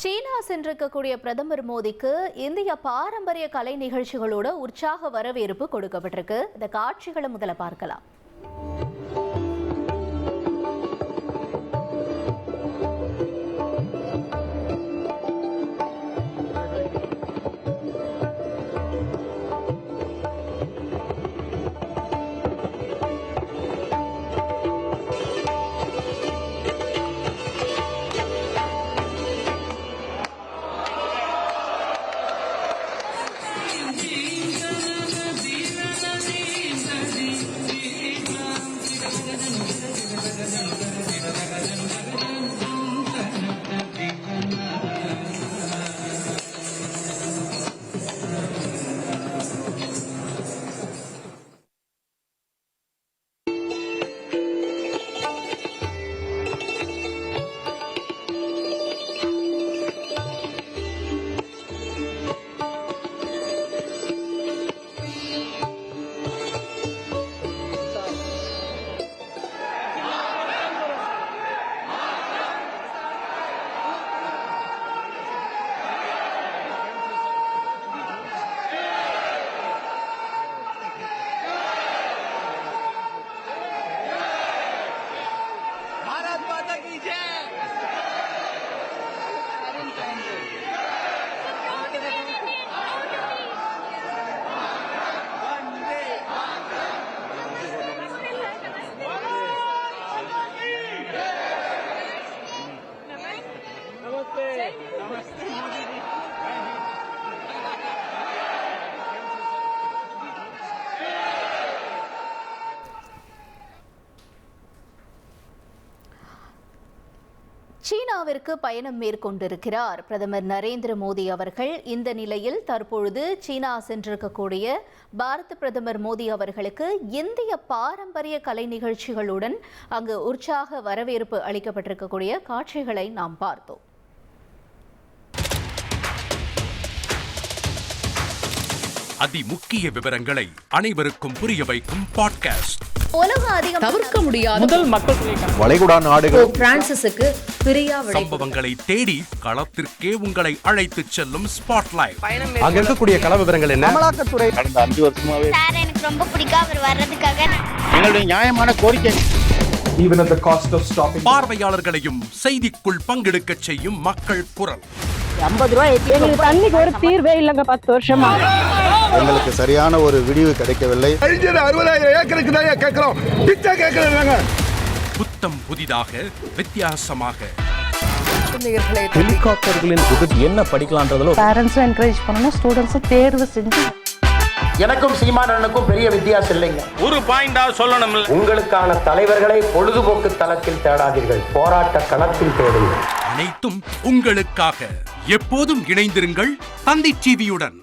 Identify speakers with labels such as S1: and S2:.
S1: சீனா சென்றிருக்கக்கூடிய பிரதமர் மோடிக்கு இந்திய பாரம்பரிய கலை நிகழ்ச்சிகளோட உற்சாக வரவேற்பு கொடுக்கப்பட்டிருக்கு. இந்த காட்சிகளை முதல்ல பார்க்கலாம். சீனாவிற்கு பயணம் மேற்கொண்டிருக்கிறார் பிரதமர் நரேந்திர மோடி அவர்கள். இந்த நிலையில் தற்பொழுது சீனா சென்றிருக்கக்கூடிய பாரத பிரதமர் மோடி அவர்களுக்கு இந்திய பாரம்பரிய கலை நிகழ்ச்சிகளுடன் அங்கு உற்சாக வரவேற்பு அளிக்கப்பட்டிருக்கக்கூடிய காட்சிகளை நாம் பார்த்தோம்.
S2: அதிமுக்கிய விவரங்களை அனைவருக்கும் புரிய வைக்கும் பாட்காஸ்ட்.
S3: தவிர்க்க முடியாத முதல் மக்கள்
S4: வளைகுடா நாடுகள்
S3: பிரான்சிஸுக்கு பிரியா
S2: சம்பவங்களை தேடி களத்திற்கே உங்களை அழைத்து செல்லும் ஸ்பாட்லைட்.
S4: அங்க இருக்கக்கூடிய கள விவரங்கள் என்ன?
S5: அமலாக்கத்துறை கடந்த 5 வருஷமாவே
S6: சார் எனக்கு ரொம்ப பிடிக்கும் அவர் வர்றதுக்காக.
S5: எங்களுடைய நியாயமான கோரிக்கை.
S4: Even at the cost of stopping.
S2: பார்வையாளர்களையும் செய்திக்குள் பங்கெடுக்க செய்யும் மக்கள் குரல்.
S7: 50 ரூபாய் எங்களுக்கு தண்ணிக்கு ஒரு தீர்வே இல்லங்க 10 வருஷமா.
S8: எங்களுக்கு சரியான ஒரு விடிவு கிடைக்கவில்லை.
S5: 60,000 ஏக்கருக்கு தான் கேட்கிறோம். பிச்சை கேட்கறாங்க.
S2: புத்தம் புதிதாக வித்தியாசமாக
S4: ஹெலிகாப்டர்களின் உதவி என்ன படிக்கலாம்ன்றதுல
S7: பேரண்ட்ஸும் என்கரேஜ் பண்ணணும், ஸ்டூடெண்ட்ஸும் தேர்வு செஞ்சு.
S9: எனக்கும் சீமானனுக்கும் பெரிய வித்தியாசம் இல்லைங்க.
S5: ஒரு பாயிண்டா சொல்லணும்.
S9: உங்களுக்கான தலைவர்களை பொழுதுபோக்கு தளத்தில் தேடாதீர்கள், போராட்ட களத்தில் தேடுங்கள்.
S2: அனைத்தும் உங்களுக்காக. எப்போதும் இணைந்திருங்கள் தந்தி டிவியுடன்.